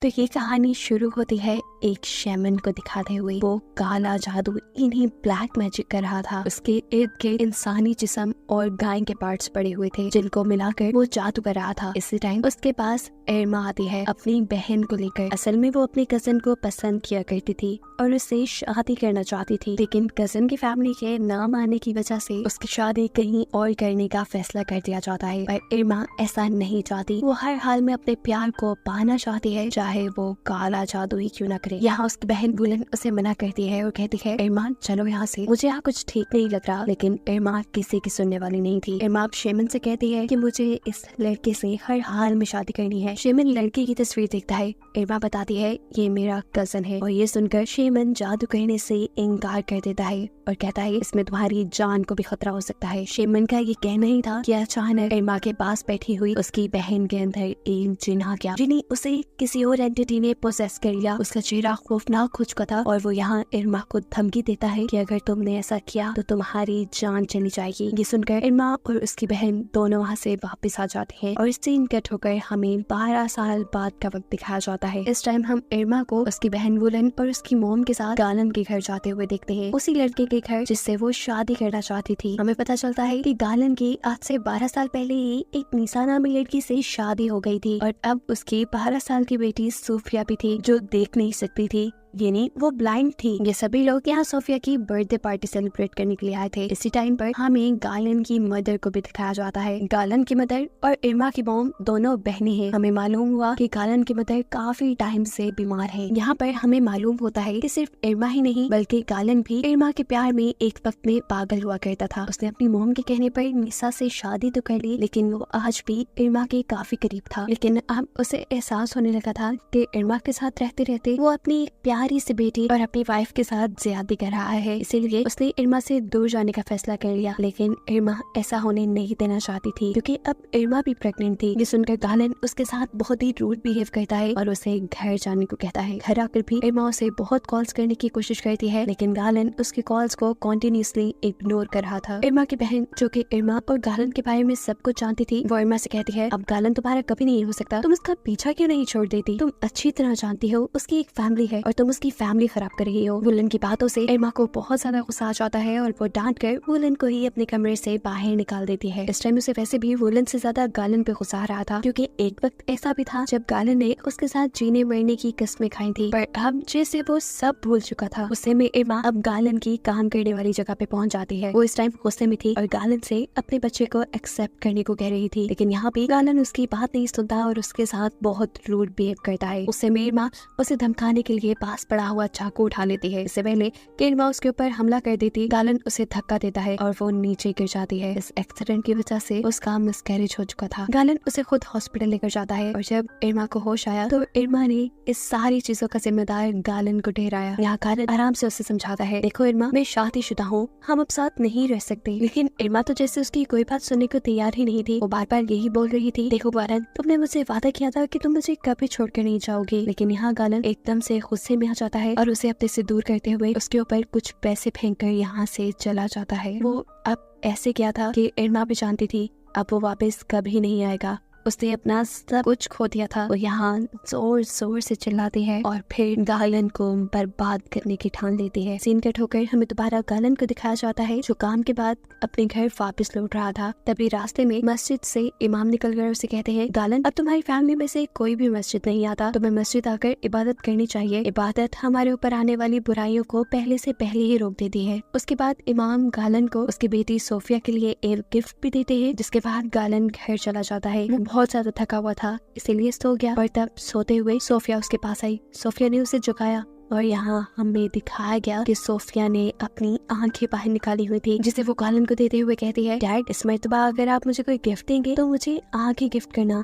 तो ये कहानी शुरू होती है एक शैमन को दिखाते हुए। वो काला जादू इन्हीं ब्लैक मैजिक कर रहा था। उसके इर्द गिर्द इंसानी जिस्म और गाय के पार्ट्स पड़े हुए थे जिनको मिलाकर वो जादू कर रहा था। इसी टाइम उसके पास एरमा आती है अपनी बहन को लेकर। असल में वो अपनी कजन को पसंद किया करती थी और उससे शादी करना चाहती थी, लेकिन कजन की फैमिली के ना मानने की वजह से उसकी शादी कहीं और करने का फैसला कर दिया जाता है। पर एरमा ऐसा नहीं चाहती। वो हर हाल में अपने प्यार को पाना चाहती है, चाहे वो काला जादू ही क्यों न करे। यहाँ उसकी बहन वुलन उसे मना करती है और कहती है एरमा चलो यहाँ से, मुझे यहाँ कुछ ठीक नहीं लग रहा। लेकिन एरमा किसी की सुनने वाली नहीं थी। एरमा शेमन से कहती है कि मुझे इस लड़के से हर हाल में शादी करनी है। शेमन लड़के की तस्वीर देखता है। एरमा बताती है ये मेरा कजन है और ये सुनकर शेमन जादू करने से इनकार कर देता है और कहता है इसमें तुम्हारी जान को भी खतरा हो सकता है। शेमन का ये कहना ही था कि अचानक एरमा के पास बैठी हुई उसकी बहन के अंदर एक जिन आ गया, जिन्हें उसे किसी और एंटिटी ने पोसेस कर लिया। उसका चेहरा खौफनाक हो चुका था और वो यहाँ एरमा को धमकी देता है कि अगर तुमने ऐसा किया तो तुम्हारी जान चली जाएगी। ये सुनकर एरमा और उसकी बहन दोनों वहाँ से वापस आ जाते हैं और सीन कट होकर हमें 12 साल बाद का वक्त दिखाया जाता है। इस टाइम हम एरमा को उसकी बहन वुलन और उसकी मोम के साथ गालन के घर जाते हुए देखते हैं, उसी लड़के के घर जिससे वो शादी करना चाहती थी। हमें पता चलता है कि गालन की आज से 12 साल पहले ही एक निसा नामी लड़की से शादी हो गई थी और अब उसकी 12 साल की बेटी सूफिया भी थी जो देख नहीं सकती थी, यानी वो ब्लाइंड थी। ये सभी लोग यहाँ सोफिया की बर्थडे पार्टी सेलिब्रेट करने के लिए आए थे। इसी टाइम पर हमें गालन की मदर को भी दिखाया जाता है। गालन की मदर और एरमा की मॉम दोनों बहनें हैं। हमें मालूम हुआ कि गालन की मदर काफी टाइम से बीमार है। यहाँ पर हमें मालूम होता है कि सिर्फ एरमा ही नहीं बल्कि गालन भी एरमा के प्यार में एक वक्त में पागल हुआ करता था। उसने अपनी मॉम के कहने पर निसा से शादी तो कर ली, लेकिन वो आज भी एरमा के काफी करीब था। लेकिन अब उसे एहसास होने लगा था कि एरमा के साथ रहते रहते वो अपनी प्यारी से बेटी और अपनी वाइफ के साथ ज्यादती कर रहा है। इसीलिए उसने इरमा से दूर जाने का फैसला कर लिया। लेकिन इरमा ऐसा होने नहीं देना चाहती थी क्योंकि अब इरमा भी प्रेग्नेंट थी। ये सुनकर गालन उसके साथ बहुत ही रूड बिहेव करता है और उसे घर जाने को कहता है। घर आकर भी इरमा उसे बहुत कॉल्स करने की कोशिश करती है, लेकिन गालन उसकी कॉल्स को कॉन्टिन्यूसली इग्नोर कर रहा था। इरमा की बहन जो कि इरमा और गालन के बारे में सब कुछ जानती थी, वो इरमा से कहती है अब गालन तुम्हारा कभी नहीं हो सकता, तुम उसका पीछा क्यों नहीं छोड़ देती? तुम अच्छी तरह जानती हो उसकी एक फैमिली है और तुम उसकी फैमिली खराब कर रही हो। वुलन की बातों से एरमा को बहुत ज्यादा गुस्सा आ जाता है और वो डांट कर वुलन को ही अपने कमरे से बाहर निकाल देती है। इस टाइम उसे वैसे भी वुलन से ज्यादा गालन पे गुस्सा आ रहा था क्योंकि एक वक्त ऐसा भी था जब गालन ने उसके साथ जीने मरने की कस्में खाई थी, पर अब जैसे वो सब भूल चुका था। गुस्से में एरमा अब गालन की काम करने वाली जगह पे पहुंच जाती है। वो इस टाइम गुस्से में थी और गालन से अपने बच्चे को एक्सेप्ट करने को कह रही थी, लेकिन यहाँ पे गालन उसकी बात नहीं सुनता और उसके साथ बहुत रूड बिहेव करता है। उससे एरमा उसे धमकाने के लिए पास पड़ा हुआ चाकू उठा लेती है। इससे पहले कि एरमा उसके ऊपर हमला कर देती, गालन उसे धक्का देता है और वो नीचे गिर जाती है। इस एक्सीडेंट की वजह से उसका मिसकैरेज हो चुका था। गालन उसे खुद हॉस्पिटल लेकर जाता है और जब एरमा को होश आया तो एरमा ने इस सारी चीजों का जिम्मेदार गालन को ठहराया। यहाँ गालन आराम से उसे समझाता है देखो एरमा, मैं शादीशुदा हूँ, हम अब साथ नहीं रह सकते। लेकिन एरमा तो जैसे उसकी कोई बात सुनने को तैयार ही नहीं थी। वो बार बार यही बोल रही थी देखो गालन, तुमने मुझसे वादा किया था कि तुम मुझे कभी छोड़कर नहीं जाओगी। लेकिन यहाँ गालन एकदम से गुस्से में आ जाता है और उसे अपने से दूर करते हुए उसके ऊपर कुछ पैसे फेंककर यहाँ से चला जाता है। वो अब ऐसे किया था कि एरमा भी जानती थी अब वो वापस कभी नहीं आएगा। उसने अपना सब कुछ खो दिया था। वो यहाँ जोर जोर से चिल्लाती है और फिर गालन को बर्बाद करने की ठान लेती है। सीन कट होकर हमें दोबारा गालन को दिखाया जाता है जो काम के बाद अपने घर वापस लौट रहा था। तभी रास्ते में मस्जिद से इमाम निकल कर उसे कहते हैं गालन, अब तुम्हारी फैमिली में से कोई भी मस्जिद नहीं आता, तुम्हें मस्जिद आकर इबादत करनी चाहिए। इबादत हमारे ऊपर आने वाली बुराइयों को पहले से पहले ही रोक देती है। उसके बाद इमाम गालन को उसकी बेटी सोफिया के लिए एक गिफ्ट भी देते हैं, जिसके बाद गालन घर चला जाता है। बहुत ज्यादा थका हुआ था इसीलिए सो गया, पर तब सोते हुए सोफिया उसके पास आई। सोफिया ने उसे जगाया और यहाँ हमें दिखाया गया कि सोफिया ने अपनी आंखें बाहर निकाली हुई थी, जिसे वो गालन को देते हुए कहती है डैड, इस मर्तबा अगर आप मुझे कोई गिफ्ट देंगे तो मुझे आंखें गिफ्ट करना।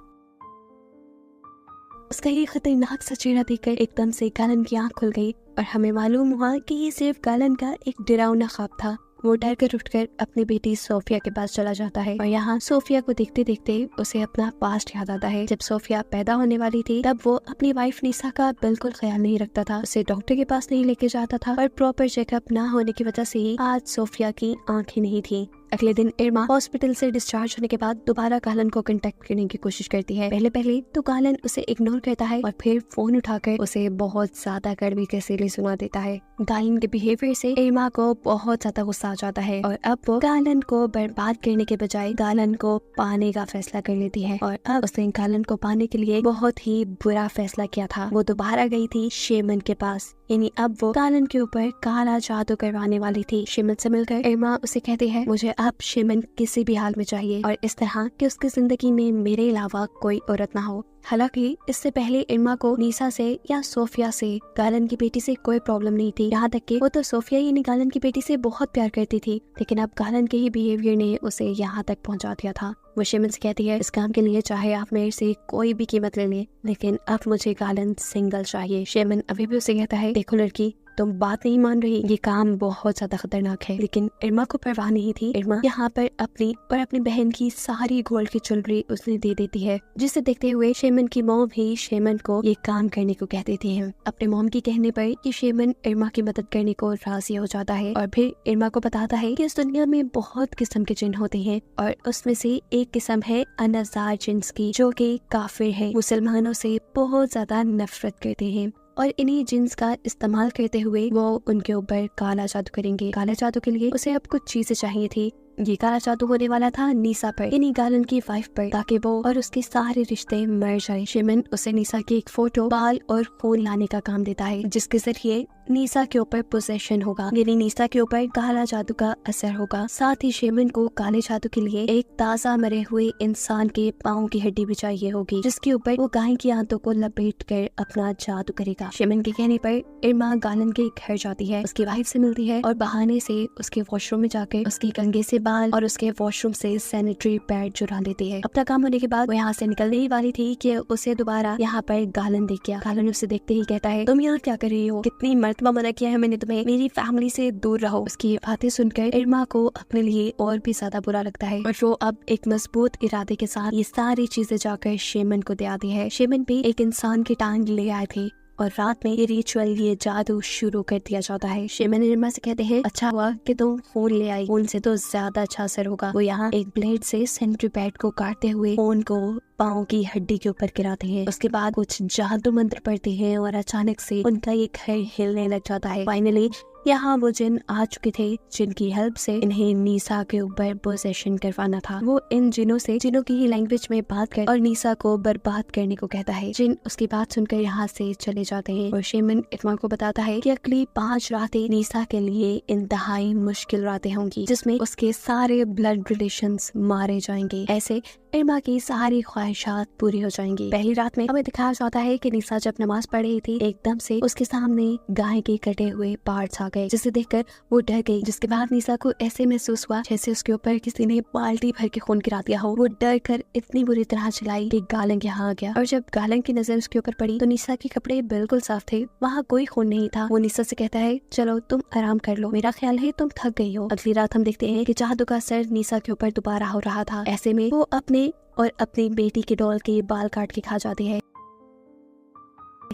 उसका ये खतरनाक सा चेहरा देखकर एकदम से गालन की आंख खुल गई और हमें मालूम हुआ कि ये सिर्फ गालन का एक डरावना ख्वाब था। वो डर कर उठकर अपनी बेटी सोफिया के पास चला जाता है और यहाँ सोफिया को देखते देखते उसे अपना पास्ट याद आता है। जब सोफिया पैदा होने वाली थी तब वो अपनी वाइफ निसा का बिल्कुल ख्याल नहीं रखता था, उसे डॉक्टर के पास नहीं लेके जाता था और प्रॉपर चेकअप ना होने की वजह से ही आज सोफिया की आंखें नहीं थी। अगले दिन इरमा हॉस्पिटल से डिस्चार्ज होने के बाद दोबारा गालन को कांटेक्ट करने की कोशिश करती है। पहले तो गालन उसे इग्नोर करता है और फिर फोन उठाकर उसे बहुत ज्यादा कड़वी कसैली सुना देता है। गालन के बिहेवियर से इरमा को बहुत ज्यादा गुस्सा आ जाता है और अब वो गालन को बर्बाद करने के बजाय गालन को पाने का फैसला कर लेती है। और अब उसने गालन को पाने के लिए बहुत ही बुरा फैसला किया था। वो दोबारा गई थी शेमन के पास, यानी अब वो गालन के ऊपर काला जादू करवाने वाली थी। शेमन से मिलकर इरमा उसे कहती है, मुझे अब शेमन किसी भी हाल में चाहिए और इस तरह कि उसकी जिंदगी में मेरे अलावा कोई औरत ना हो। हालांकि इससे पहले इरमा को नीसा से या सोफिया से, गालन की बेटी से कोई प्रॉब्लम नहीं थी। यहाँ तक कि वो तो सोफिया यानी गालन की बेटी से बहुत प्यार करती थी, लेकिन अब गालन के ही बिहेवियर ने उसे यहाँ तक पहुँचा दिया था। वो शेमन से कहती है, इस काम के लिए चाहे आप मेरे से कोई भी कीमत ले लें, लेकिन अब मुझे गालन सिंगल चाहिए। शेमन अभी भी उसे कहता है, देखो लड़की, तुम बात नहीं मान रही, ये काम बहुत ज्यादा खतरनाक है। लेकिन इरमा को परवाह नहीं थी। इरमा यहाँ पर अपनी और अपनी बहन की सारी गोल्ड की ज्वेलरी उसने दे देती है, जिसे देखते हुए शेमन की मॉम ही शेमन को ये काम करने को कह देती है। अपने मॉम के कहने पर ये शेमन इरमा की मदद करने को राजी हो जाता है और फिर इरमा को बताता है कि इस दुनिया में बहुत किस्म के जिन होते हैं और उसमें से एक किस्म है अनजार जिन्स की, जो कि काफिर है, मुसलमानों से बहुत ज्यादा नफरत करते हैं और इन्हीं जिन्स का इस्तेमाल करते हुए वो उनके ऊपर काला जादू करेंगे। काला जादू के लिए उसे अब कुछ चीजें चाहिए थी। ये काला जादू होने वाला था नीसा पर, यानी गालन की वाइफ पर, ताकि वो और उसके सारे रिश्ते मर जाए। शेमन उसे नीसा की एक फोटो, बाल और खून लाने का काम देता है, जिसके जरिए नीसा के ऊपर पोजेशन होगा, यानी नीसा के ऊपर काला जादू का असर होगा। साथ ही शेमन को काले जादू के लिए एक ताजा मरे हुए इंसान के पाँव की हड्डी भी चाहिए होगी, जिसके ऊपर वो गाय की आंतों को लपेट कर अपना जादू करेगा। शेमन के कहने पर इरमा गालन के घर जाती है, उसकी वाइफ से मिलती है और बहाने से उसके वॉशरूम में जाकर उसकी कंघे से बाल और उसके वॉशरूम से सैनिटरी पैड चुरा लेती है। अपना काम होने के बाद वो यहाँ से निकलने ही वाली थी कि उसे दोबारा यहाँ पर गालन देख गया। गालन उसे देखते ही कहता है, तुम यहाँ क्या कर रही हो? कितनी मर्तबा मना किया है मैंने तुम्हें, मेरी फैमिली से दूर रहो। उसकी बातें सुनकर इरमा को अपने लिए और भी ज्यादा बुरा लगता है और वो अब एक मजबूत इरादे के साथ ये सारी चीजें जाकर शेमन को दे आती है। शेमन भी एक इंसान की टांग ले आए थे और रात में ये रिचुअल, ये जादू शुरू कर दिया जाता है। शेमन इरमा से कहते हैं, अच्छा हुआ कि तुम फोन ले आई, फोन से तो ज्यादा अच्छा असर होगा। वो यहाँ एक ब्लेड से सैनिटरी पैड को काटते हुए फोन को पाँव की हड्डी के ऊपर गिराते हैं। उसके बाद कुछ जादू मंत्र पढ़ते हैं और अचानक से उनका ये घर हिलने लग जाता है। फाइनली यहाँ वो जिन आ चुके थे, जिनकी हेल्प से इन्हें नीसा के ऊपर पोजेशन करवाना था। वो इन जिनों से, जिनों की ही लैंग्वेज में बात कर और नीसा को बर्बाद करने को कहता है। जिन उसकी बात सुनकर यहाँ से चले जाते हैं और शेमन इरमा को बताता है कि अगली 5 रातें नीसा के लिए इंतहाई मुश्किल रातें होंगी, जिसमें उसके सारे ब्लड रिलेशंस मारे जाएंगे। ऐसे इरमा की सारी ख्वाहिशात पूरी हो जाएंगी। पहली रात में हमें दिखाया जाता है कि नीसा जब नमाज पढ़ रही थी, एकदम से उसके सामने गाय के कटे हुए पार्ट्स आ गए, जिसे देखकर वो डर गई। जिसके बाद नीसा को ऐसे महसूस हुआ जैसे उसके ऊपर किसी ने बाल्टी भर के खून गिरा दिया हो। वो डर कर इतनी बुरी तरह चिल्लाई कि गालन यहाँ आ गया और जब गालन की नजर उसके ऊपर पड़ी तो नीसा के कपड़े बिल्कुल साफ थे, वहाँ कोई खून नहीं था। वो नीसा से कहता है, चलो तुम आराम कर लो, मेरा ख्याल है तुम थक गई हो। अगली रात हम देखते हैं कि जादू का असर नीसा के ऊपर दोबारा हो रहा था। ऐसे में वो अपने और अपनी बेटी के डॉल के बाल काट के खा जाती है,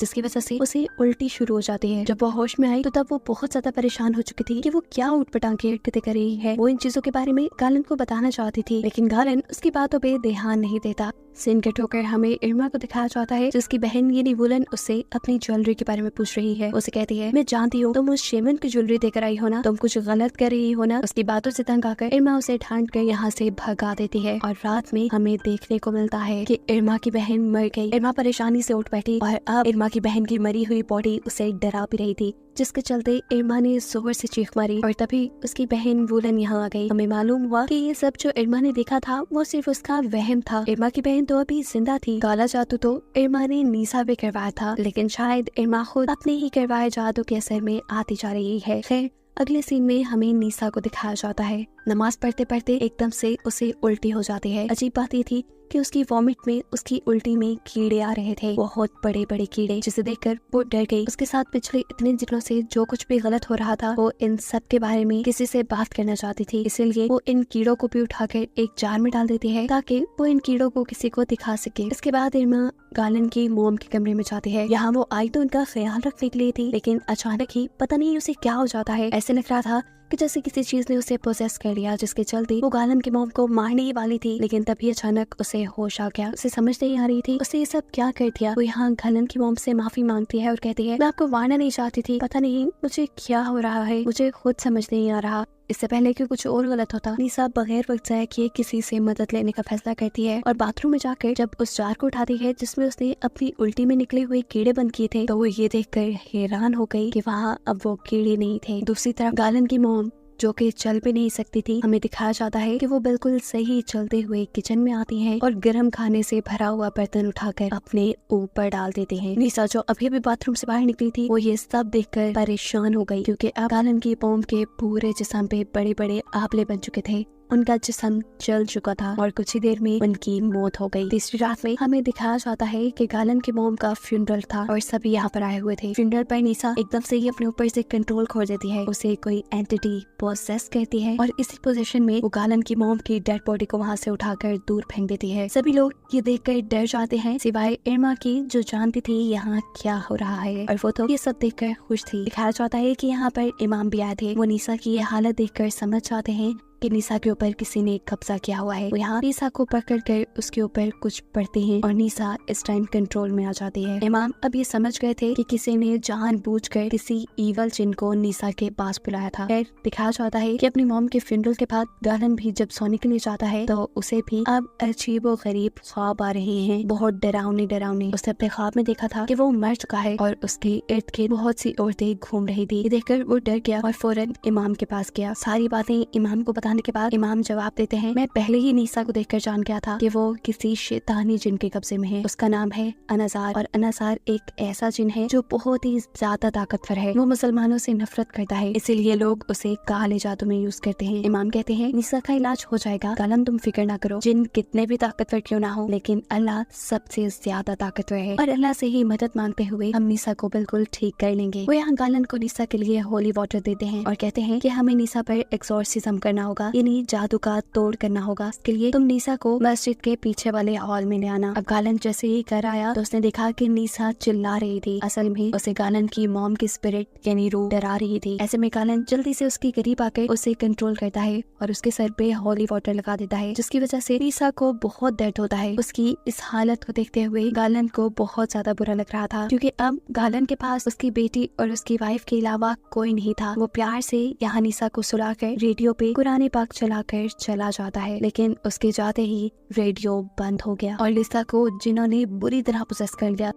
जिसकी वजह से उसे उल्टी शुरू हो जाती है। जब वो होश में आई तो तब वो बहुत ज्यादा परेशान हो चुकी थी कि वो क्या उठपटांग की हरकतें कर रही है। वो इन चीजों के बारे में गालन को बताना चाहती थी, लेकिन गालन उसकी बातों पे ध्यान नहीं देता। सीन कट होकर हमें इरमा को दिखाया जाता है, जिसकी बहन यानी वुलन उससे अपनी ज्वेलरी के बारे में पूछ रही है। उसे कहती है, मैं जानती हूँ तुम उस शेमन की ज्वेलरी देकर आई हो ना, तुम कुछ गलत कर रही हो ना। उसकी बातों से तंग आकर इरमा उसे ढांढ कर यहाँ से भगा देती है और रात में हमें देखने को मिलता है कि इरमा की बहन मर गई। इरमा परेशानी से उठ बैठी और अब इरमा की बहन की मरी हुई बॉडी उसे डरा भी रही थी, जिसके चलते इरमा ने जोर से चीख मारी और तभी उसकी बहन वुलन यहाँ आ गई। हमें मालूम हुआ कि ये सब जो इरमा ने देखा था वो सिर्फ उसका वहम था। इरमा की बहन तो अभी जिंदा थी। काला जादू तो इरमा ने नीसा पे करवाया था, लेकिन शायद इरमा खुद अपने ही करवाए जादू के असर में आती जा रही है। खैर, अगले सीन में हमें नीसा को दिखाया जाता है। नमाज पढ़ते पढ़ते एकदम से उसे उल्टी हो जाती है। अजीब बात ये थी कि उसकी वॉमिट में, उसकी उल्टी में कीड़े आ रहे थे, बहुत बड़े बड़े कीड़े, जिसे देखकर वो डर गई। उसके साथ पिछले इतने दिनों से जो कुछ भी गलत हो रहा था, वो इन सब के बारे में किसी से बात करना चाहती थी। इसलिए वो इन कीड़ों को भी उठाकर एक जार में डाल देती है ताकि वो इन कीड़ों को किसी को दिखा सके। इसके बाद इरमा गालन की मोम के कमरे में जाती है। यहाँ वो आई तो उनका ख्याल रखने के लिए थी, लेकिन अचानक ही पता नहीं उसे क्या हो जाता है। ऐसे लग रहा था कि जैसे किसी चीज ने उसे पोजेस कर लिया, जिसके चलते वो गालन की मॉम को मारने ही वाली थी। लेकिन तभी अचानक उसे होश आ गया। उसे समझ नहीं आ रही थी उसे ये सब क्या कर दिया। वो यहाँ गालन की मॉम से माफी मांगती है और कहती है मैं आपको मारना नहीं चाहती थी, पता नहीं मुझे क्या हो रहा है, मुझे खुद समझ नहीं आ रहा। इससे पहले कि कुछ और गलत होता, निशा बगैर वक्त जाए किए किसी से मदद लेने का फैसला करती है और बाथरूम में जाकर जब उस जार को उठाती है जिसमें उसने अपनी उल्टी में निकले हुए कीड़े बंद किए थे, तो वो ये देखकर हैरान हो गई कि वहाँ अब वो कीड़े नहीं थे। दूसरी तरफ गालन की मॉम जो कि चल भी नहीं सकती थी, हमें दिखाया जाता है कि वो बिल्कुल सही चलते हुए किचन में आती हैं और गर्म खाने से भरा हुआ बर्तन उठाकर अपने ऊपर डाल देते हैं। निशा जो अभी भी बाथरूम से बाहर निकली थी, वो ये सब देखकर परेशान हो गई क्योंकि अब गालन की मॉम के पूरे जिस्म पे बड़े बड़े आंवले बन चुके थे। उनका जिस्म जल चुका था और कुछ ही देर में उनकी मौत हो गई। तीसरी रात में हमें दिखाया जाता है कि गालन की मॉम का फ्यूनरल था और सभी यहाँ पर आए हुए थे। फ्यूनरल पर निशा एकदम से ही अपने ऊपर से कंट्रोल खो देती है, उसे कोई एंटिटी पोसेस करती है और इसी पोजीशन में वो गालन की मॉम की डेड बॉडी को वहाँ से उठाकर दूर फेंक देती है। सभी लोग ये देखकर डर जाते हैं सिवाय इरमा की, जो जानती थी यहाँ क्या हो रहा है, और वो तो ये सब देखकर खुश थी। दिखाया जाता है कि यहाँ पर इमाम भी आए थे। वो निशा की ये हालत देखकर समझ जाते हैं कि निशा के ऊपर किसी ने कब्जा किया हुआ है। वो यहाँ निशा को पकड़कर उसके ऊपर कुछ पढ़ते हैं और निशा इस टाइम कंट्रोल में आ जाती है। इमाम अब ये समझ गए थे कि किसी ने जानबूझकर किसी ईवल जिन को निशा के पास बुलाया था। फिर दिखाया जाता है कि अपनी मॉम के फ्यूनरल के बाद गालन भी जब सोने के लिए जाता है तो उसे भी अब अजीबो गरीब ख्वाब आ रहे हैं, बहुत डरावने। उसने अपने ख्वाब में देखा था कि वो मर चुका है और उसके इर्द गिर्द बहुत सी औरतें घूम रही थी। ये देखकर वो डर गया और फौरन इमाम के पास गया। सारी बातें इमाम को बताने के बाद इमाम जवाब देते हैं, मैं पहले ही निशा को देखकर जान गया था कि वो किसी शैतानी जिन के कब्जे में है। उसका नाम है अनाजार और अनाजार एक ऐसा जिन है जो बहुत ही ज्यादा ताकतवर है। वो मुसलमानों से नफरत करता है, इसीलिए लोग उसे काले जादू में यूज करते हैं। इमाम कहते हैं निशा का इलाज हो जाएगा, गालन तुम फिक्र ना करो। जिन कितने भी ताकतवर क्यों ना हो, लेकिन अल्लाह सबसे ज्यादा ताकतवर है और अल्लाह से ही मदद मांगते हुए हम निशा को बिल्कुल ठीक कर लेंगे। वो यहाँ गालन को निशा के लिए होली वाटर देते हैं और कहते हैं कि हमें निशा पर एक्सॉर्सिज्म करना होगा, यानी जादू का तोड़ करना होगा। इसके लिए तुम निशा को मस्जिद के पीछे वाले हॉल में ले आना। अब गालन जैसे ही घर आया तो उसने देखा कि निशा चिल्ला रही थी। असल में उसे गालन की मॉम की स्पिरिट यानी रूह डरा रही थी। ऐसे में गालन जल्दी से उसके करीब आकर उसे कंट्रोल करता है और उसके सर पे हॉली वाटर लगा देता है, जिसकी वजह से निशा को बहुत दर्द होता है। उसकी इस हालत को देखते हुए गालन को बहुत ज्यादा बुरा लग रहा था क्योंकि अब गालन के पास उसकी बेटी और उसकी वाइफ के अलावा कोई नहीं था। वो प्यार से यहाँ निशा को सुलाकर रेडियो पे कुरान पाक चलाकर चला जाता है, लेकिन उसके जाते ही रेडियो बंद हो गया और निशा को जिन्होंने बुरी तरह पोसेस कर लिया।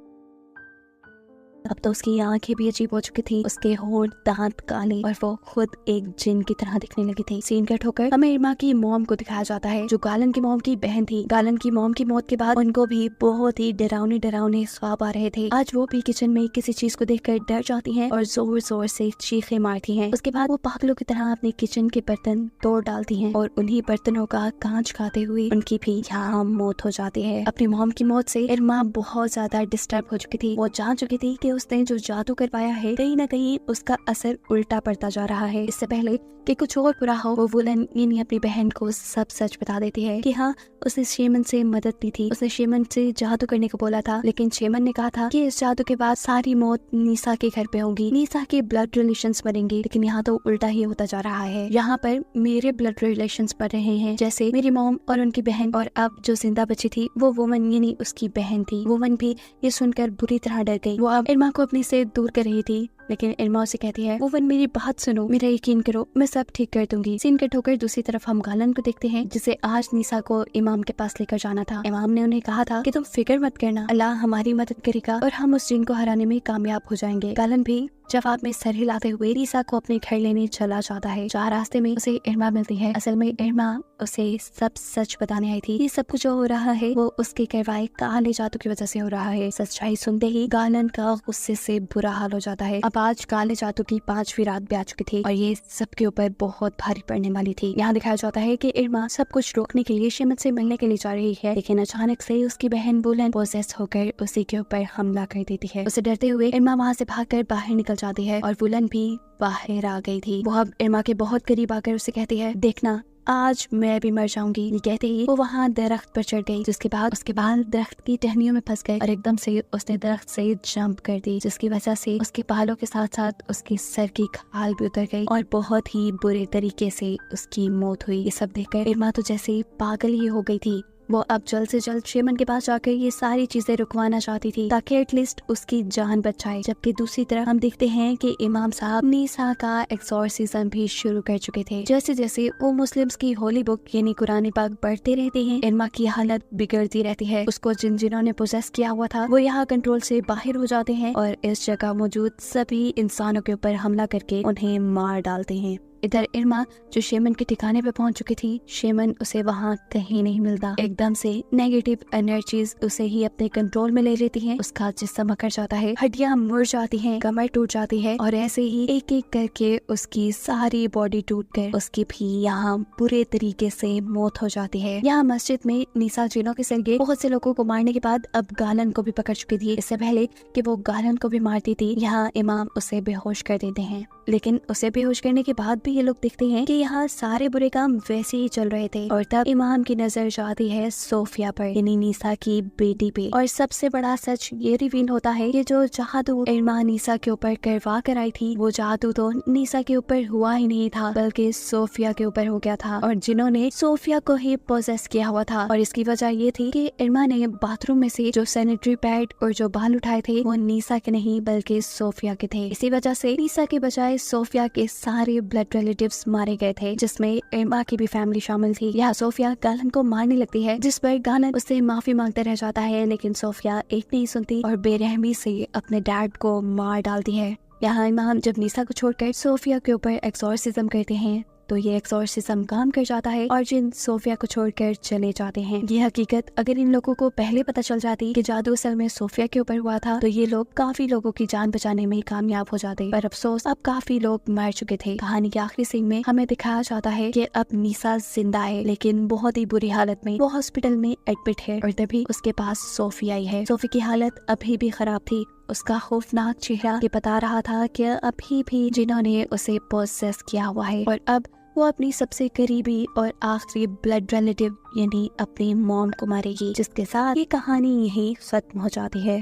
अब तो उसकी आंखें भी अजीब हो चुकी थी, उसके होंठ दांत काले और वो खुद एक जिन की तरह दिखने लगी थी। सीन कट होकर हमें इरमा की मॉम को दिखाया जाता है जो गालन की मॉम की बहन थी। गालन की मॉम की मौत के बाद उनको भी बहुत ही डरावने ख्वाब आ रहे थे। आज वो भी किचन में किसी चीज को देखकर डर जाती हैं और जोर जोर से चीखें मारती हैं। उसके बाद वो पागलों की तरह अपने किचन के बर्तन तोड़ डालती हैं और उन्हीं बर्तनों का कांच खाते हुए उनकी भी यहाँ मौत हो जाती है। अपनी मॉम की मौत से इरमा बहुत ज्यादा डिस्टर्ब हो चुकी थी। वो जान चुकी थी कि उसने जो जादू करवाया है कहीं न कहीं उसका असर उल्टा पड़ता जा रहा है। इससे पहले कि कुछ और बुरा हो, वो वुलन यानी अपनी बहन को सब सच बता देती है कि हाँ उसने शेमन से मदद ली थी, उसने शेमन से जादू करने को बोला था, लेकिन शेमन ने कहा था कि इस जादू के बाद सारी मौत निशा के घर पे होगी, निशा के ब्लड रिलेशंस बनेंगे। लेकिन यहाँ तो उल्टा ही होता जा रहा है। यहाँ पर मेरे ब्लड रिलेशंस बढ़ रहे हैं, जैसे मेरी मॉम और उनकी बहन, और अब जो जिंदा बची थी वो वुमन यानी उसकी बहन थी। वुमन भी ये सुनकर बुरी तरह डर गई। वो अब इरमा को अपने से दूर कर रही थी, लेकिन इरमा उसे कहती है वुमन मेरी बात सुनो, मेरा यकीन करो, मैं सब ठीक कर दूंगी। सीन कट होकर दूसरी तरफ हम गालन को देखते हैं जिसे आज निशा को इमाम के पास लेकर जाना था। इमाम ने उन्हें कहा था कि तुम फिक्र मत करना, अल्लाह हमारी मदद करेगा और हम उस जिन को हराने में कामयाब हो जाएंगे। गालन भी जवाब में सर हिलाते हुए निशा को अपने घर लेने चला जाता है। जहाँ रास्ते में उसे इरमा मिलती है। असल में इरमा उसे सब सच बताने आई थी। ये सब कुछ जो हो रहा है वो उसके करवाए काले जादू की वजह से हो रहा है। सच्चाई सुनते ही गालन का गुस्से से बुरा हाल हो जाता है। अब आज काले जादू की 5वीं रात भी आ चुकी थी और ये सबके ऊपर बहुत भारी पड़ने वाली थी। यहाँ दिखाया जाता है कि इरमा सब कुछ रोकने के लिए शेमन से मिलने के लिए जा रही है, लेकिन अचानक से उसकी बहन वुलन पोसेस होकर उसी के ऊपर हमला कर देती है। उसे डरते हुए इरमा वहाँ से भागकर बाहर निकल जाती है और वुलन भी बाहर आ गई थी। वो अब इरमा के बहुत करीब आकर उसे कहती है देखना आज मैं भी मर जाऊंगी। ये कहते ही वो वहाँ दरख्त पर चढ़ गई, जिसके बाद उसके बाल दरख्त की टहनियों में फंस गए और एकदम से उसने दरख्त से जंप कर दी, जिसकी वजह से उसके बालों के साथ साथ उसके सर की खाल भी उतर गई और बहुत ही बुरे तरीके से उसकी मौत हुई। ये सब देखकर इरमा तो जैसे पागल ही हो गई थी। वो अब जल्द से जल्द शेमन के पास जाकर ये सारी चीजें रुकवाना चाहती थी ताकि एटलीस्ट उसकी जान बच जाए। जबकि दूसरी तरफ हम देखते हैं कि इमाम साहब नीसा का एक्सॉर्सिज्म भी शुरू कर चुके थे। जैसे जैसे वो मुस्लिम्स की होली बुक यानी कुरान पाक पढ़ते रहते हैं, इरमा की हालत बिगड़ती रहती है। उसको जिन्होंने पोजेस किया हुआ था वो यहाँ कंट्रोल से बाहर हो जाते हैं और इस जगह मौजूद सभी इंसानों के ऊपर हमला करके उन्हें मार डालते हैं। इधर इरमा जो शेमन के ठिकाने पे पहुंच चुकी थी, शेमन उसे वहाँ कहीं नहीं मिलता। एकदम से नेगेटिव एनर्जीज उसे ही अपने कंट्रोल में ले लेती हैं। उसका जिस्म अकड़ जाता है, हड्डियां मुड़ जाती हैं, कमर टूट जाती है और ऐसे ही एक एक करके उसकी सारी बॉडी टूटकर उसकी भी यहाँ बुरे तरीके से मौत हो जाती है। यहाँ मस्जिद में नीसा जिनों के सरगे बहुत से लोगों को मारने के बाद अब गालन को भी पकड़ चुकी थी। इससे पहले कि वो गालन को भी मारती थी, यहाँ इमाम उसे बेहोश कर देते हैं। लेकिन उसे बेहोश करने के बाद भी ये लोग देखते हैं कि यहाँ सारे बुरे काम वैसे ही चल रहे थे और तब इमाम की नजर जाती है सोफिया पर, यानी नीसा की बेटी पे। और सबसे बड़ा सच ये रिवील होता है कि जो जादू इरमा नीसा के ऊपर करवा कर आई थी, वो जादू तो नीसा के ऊपर हुआ ही नहीं था बल्कि सोफिया के ऊपर हो गया था और जिन्होंने सोफिया को ही पोजेस किया हुआ था। और इसकी वजह ये थी कि इरमा ने बाथरूम में से जो सैनिटरी पैड और जो बाल उठाए थे वो नीसा के नहीं बल्कि सोफिया के थे। इसी वजह से नीसा के बजाय सोफिया के सारे ब्लड रिलेटिव्स मारे गए थे, जिसमें इरमा की भी फैमिली शामिल थी। यहाँ सोफिया गालन को मारने लगती है, जिस पर गालन उससे माफी मांगता रह जाता है, लेकिन सोफिया एक नहीं सुनती और बेरहमी से अपने डैड को मार डालती है। यहाँ इमाम जब नीसा को छोड़कर सोफिया के ऊपर एक्सॉर्सिज्म करते हैं तो ये एक्सॉर्सिज्म काम कर जाता है और जिन सोफिया को छोड़कर चले जाते हैं। ये हकीकत अगर इन लोगों को पहले पता चल जाती कि जादू असल में सोफिया के ऊपर हुआ था तो ये लोग काफी लोगों की जान बचाने में कामयाब हो जाते। पर अफसोस अब काफी लोग मर चुके थे। कहानी के आखिरी सीन में हमें दिखाया जाता है कि अब नीसा जिंदा है, लेकिन बहुत ही बुरी हालत में वो हॉस्पिटल में एडमिट है और तभी उसके पास सोफी आई है। सोफी की हालत अभी भी खराब थी। उसका खौफनाक चेहरा ये बता रहा था कि अभी भी जिन्होंने उसे पोसेस किया हुआ है और अब वो अपनी सबसे करीबी और आखिरी ब्लड रिलेटिव यानी अपनी मॉम को मारेगी, जिसके साथ ये कहानी यही खत्म हो जाती है।